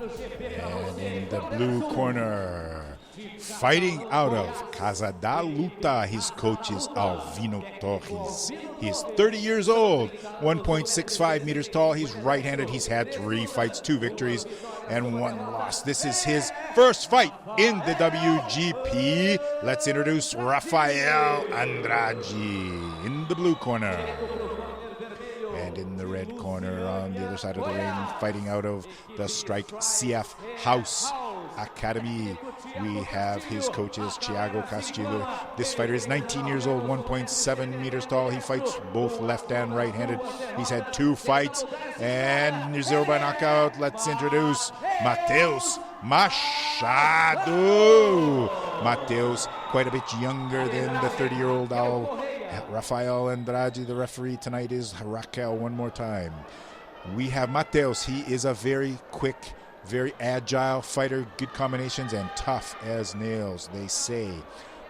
And in the blue corner, fighting out of Casa da Luta, his coach is Alvino Torres. He is 30 years old, 1.65 meters tall. He's right-handed. He's had 3 fights, 2 victories, and 1 loss. This is his first fight in the WGP. Let's introduce Rafael Andrade in the blue corner. And in the red corner on the other side of the ring, fighting out of the Strike CF House Academy, we have his coaches, Thiago Castillo. This fighter is 19 years old, 1.7 meters tall. He fights both left and right-handed. He's had 2 fights and 0 by knockout. Let's introduce Mateus Machado. Mateus, quite a bit younger than the 30-year-old Rafael Andrade. The referee tonight is Raquel one more time. We have Mateus. He is a very quick, very agile fighter, good combinations, and tough as nails, they say.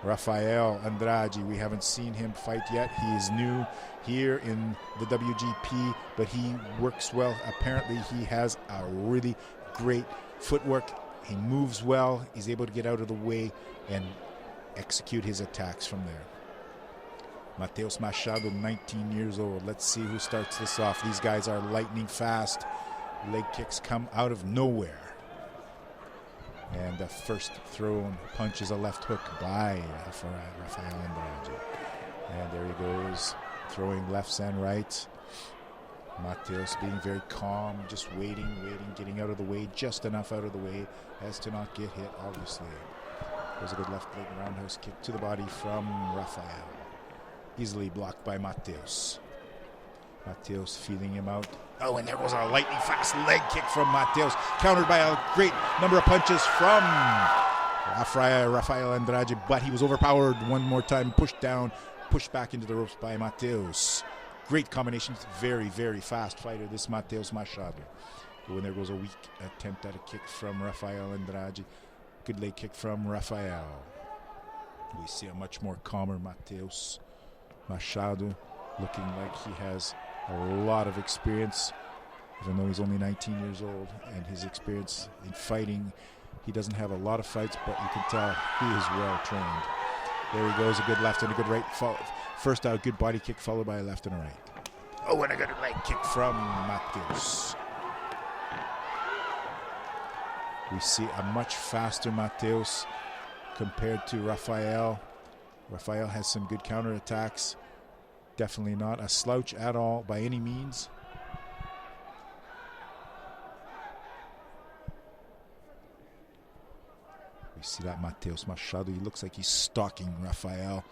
Rafael Andrade, we haven't seen him fight yet. He is new here in the WGP, but he works well. Apparently, he has a really great footwork. He moves well. He's able to get out of the way and execute his attacks from there. Mateus Machado, 19 years old. Let's see who starts this off. These guys are lightning fast. Leg kicks come out of nowhere. And the first thrown punch is a left hook by Rafael Andrade. And there he goes, throwing lefts and rights. Mateus being very calm, just waiting, getting out of the way, just enough out of the way as to not get hit, obviously. There's a good left leg roundhouse kick to the body from Rafael. Easily blocked by Mateus. Mateus feeling him out. Oh, and there goes a lightning fast leg kick from Mateus, countered by a great number of punches from Rafael Andrade, but he was overpowered one more time, pushed down, pushed back into the ropes by Mateus. Great combinations, very, very fast fighter, this Mateus Machado. Oh, and there goes a weak attempt at a kick from Rafael Andrade. Good leg kick from Rafael. We see a much more calmer Mateus Machado, looking like he has a lot of experience, even though he's only 19 years old, and his experience in fighting, he doesn't have a lot of fights, but you can tell he is well trained. There he goes, a good left and a good right. First out, good body kick followed by a left and a right. Oh, and a good leg kick from Mateus. We see a much faster Mateus compared to Rafael. Rafael has some good counterattacks. Definitely not a slouch at all by any means. We see that Mateus Machado, he looks like he's stalking Rafael.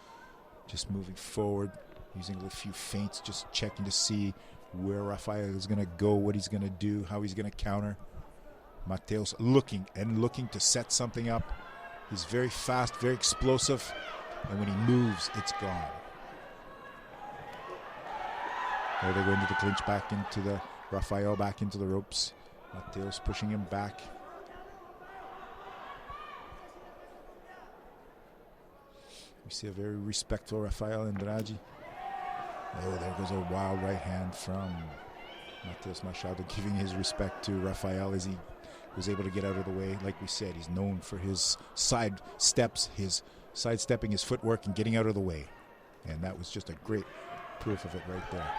Just moving forward, using a few feints, just checking to see where Rafael is going to go, what he's going to do, how he's going to counter. Mateus looking to set something up. He's very fast, very explosive, and when he moves, it's gone. There they go into the clinch, back into the Rafael, back into the ropes. Mateus pushing him back. We see a very respectful Rafael Andrade. Oh, there goes a wild right hand from Mateus Machado, giving his respect to Rafael as he was able to get out of the way. Like we said, he's known for his side steps, his sidestepping, his footwork, and getting out of the way. And that was just a great proof of it right there.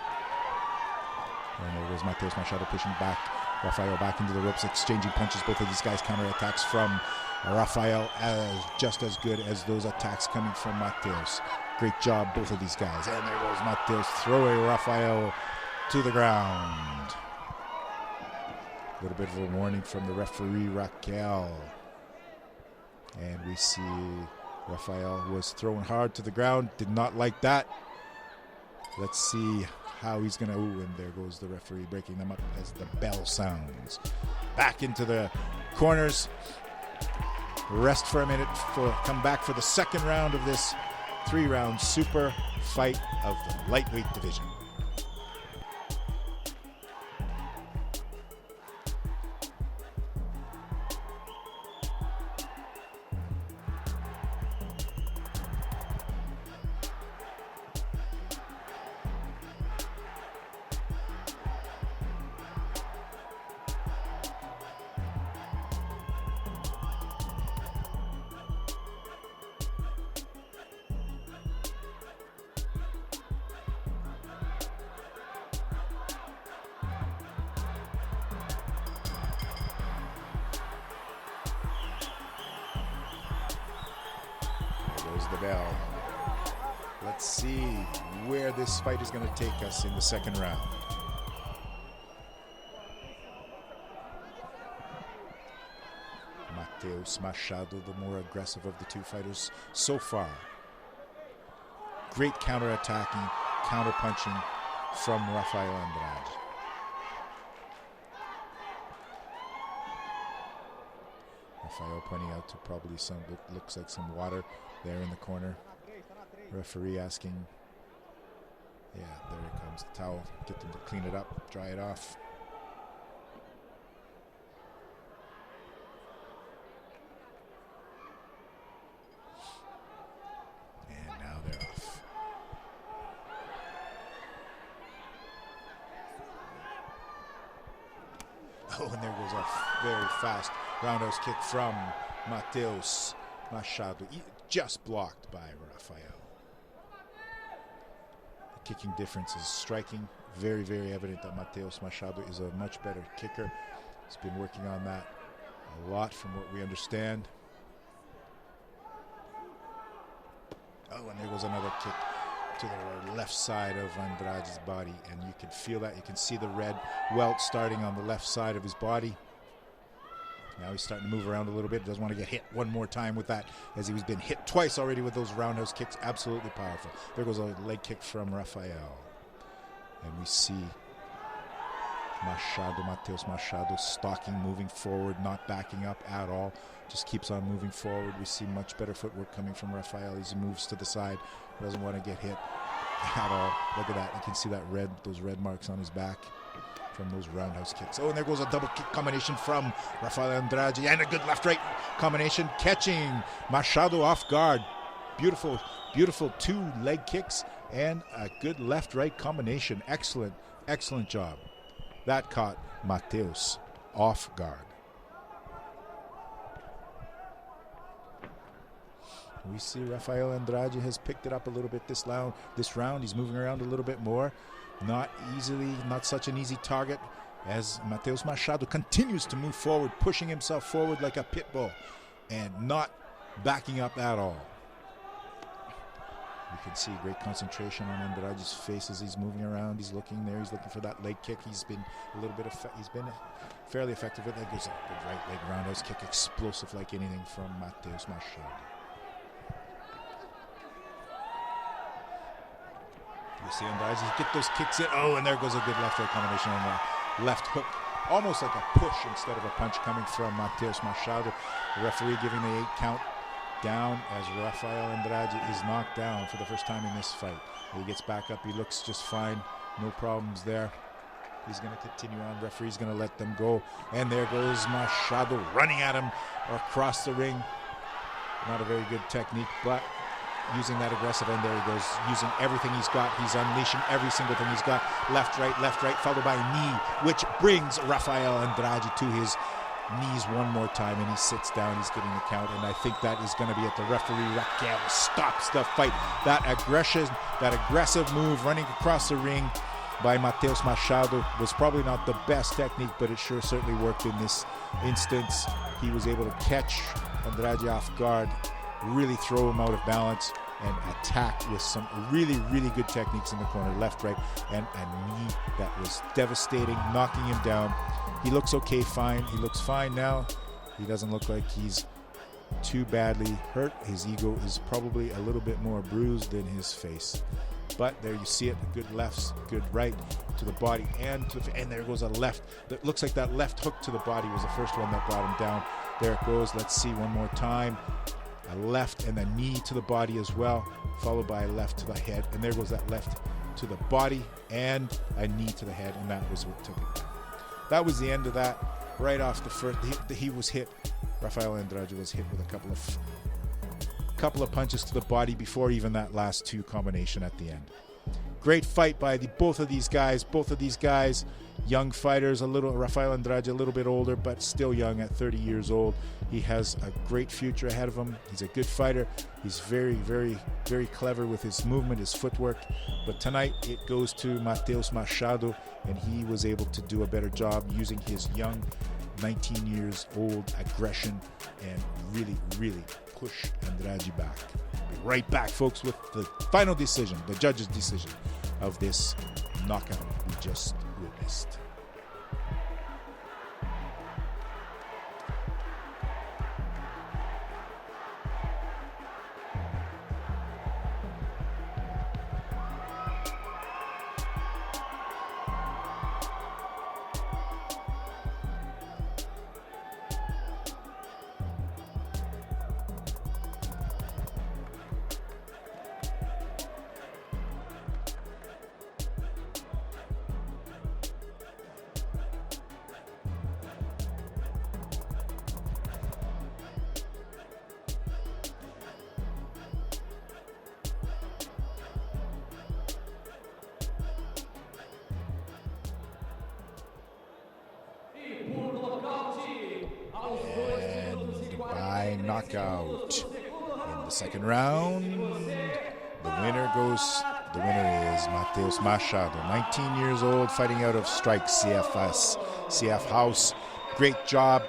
And there goes Mateus Machado pushing back Rafael back into the ropes, exchanging punches. Both of these guys counterattacks from Rafael as just as good as those attacks coming from Mateus. Great job, both of these guys. And there goes Mateus throwing Rafael to the ground. A little bit of a warning from the referee, Raquel. And we see Rafael was thrown hard to the ground. Did not like that. Let's see how he's going to... Ooh, and there goes the referee breaking them up as the bell sounds. Back into the corners. Rest for a minute. Come back for the second round of this 3-round super fight of the lightweight division. the bell. Let's see where this fight is going to take us in the second round. Mateus Machado, the more aggressive of the two fighters so far. Great counter-attacking, counter-punching from Rafael Andrade. Rafael pointing out to probably some, looks like some water there in the corner. Referee asking, yeah, there it comes, the towel, get them to clean it up, dry it off. And now they're off. Oh, and there goes a very fast roundhouse kick from Mateus Machado, just blocked by Rafael. The kicking difference is striking. Very, very evident that Mateus Machado is a much better kicker. He's been working on that a lot from what we understand. Oh, and there goes another kick to the left side of Andrade's body, and you can feel that. You can see the red welt starting on the left side of his body. Now he's starting to move around a little bit. Doesn't want to get hit one more time with that, as he was been hit twice already with those roundhouse kicks. Absolutely powerful. There goes a leg kick from Rafael. And we see Machado, Mateus Machado, stalking, moving forward, not backing up at all. Just keeps on moving forward. We see much better footwork coming from Rafael as he moves to the side. Doesn't want to get hit at all. Look at that. You can see that red, those red marks on his back from those roundhouse kicks. Oh, and there goes a double kick combination from Rafael Andrade, and a good left-right combination, catching Machado off guard. Beautiful, beautiful two leg kicks and a good left-right combination. Excellent, excellent job. That caught Mateus off guard. We see Rafael Andrade has picked it up a little bit this round. He's moving around a little bit more. Not easily, not such an easy target, as Mateus Machado continues to move forward, pushing himself forward like a pit bull and not backing up at all. You can see great concentration on Andrade's face as he's moving around. He's looking there. He's looking for that leg kick. He's been a little bit he's been fairly effective with it. That goes a good right leg roundhouse kick, explosive like anything from Mateus Machado. You see Andrade get those kicks in. Oh, and there goes a good left-right combination on the left hook. Almost like a push instead of a punch coming from Mateus Machado. The referee giving the 8 count down as Rafael Andrade is knocked down for the first time in this fight. He gets back up. He looks just fine. No problems there. He's going to continue on. Referee's going to let them go. And there goes Machado running at him across the ring. Not a very good technique, but using that aggressive end. There he goes, using everything he's got. He's unleashing every single thing he's got. Left, right, followed by a knee, which brings Rafael Andrade to his knees one more time, and he sits down. He's getting the count, and I think that is going to be it. The referee, Raquel, stops the fight. That aggressive move running across the ring by Mateus Machado was probably not the best technique, but it sure certainly worked in this instance. He was able to catch Andrade off guard, really throw him out of balance, and attack with some really, really good techniques in the corner, left, right, and a knee that was devastating, knocking him down. He looks okay, fine. He looks fine now. He doesn't look like he's too badly hurt. His ego is probably a little bit more bruised than his face. But there you see it, good lefts, good right to the body, and there goes a left. That looks like that left hook to the body was the first one that brought him down. There it goes. Let's see one more time. A left and a knee to the body as well, followed by a left to the head. And there goes that left to the body and a knee to the head, and that was what took it down. That was the end of that. Right off the first, he was hit. Rafael Andrade was hit with a couple of punches to the body before even that last two combination at the end. Great fight by both of these guys. Both of these guys, young fighters. Rafael Andrade a little bit older, but still young at 30 years old. He has a great future ahead of him. He's a good fighter. He's very, very, very clever with his movement, his footwork. But tonight it goes to Mateus Machado, and he was able to do a better job using his young, 19 years old aggression and really, really push Andrade back. Be right back, folks, with the final decision, the judge's decision of this knockout we just witnessed. By knockout in the second round, the winner is Mateus Machado, 19 years old, fighting out of Strike CF House. Great job.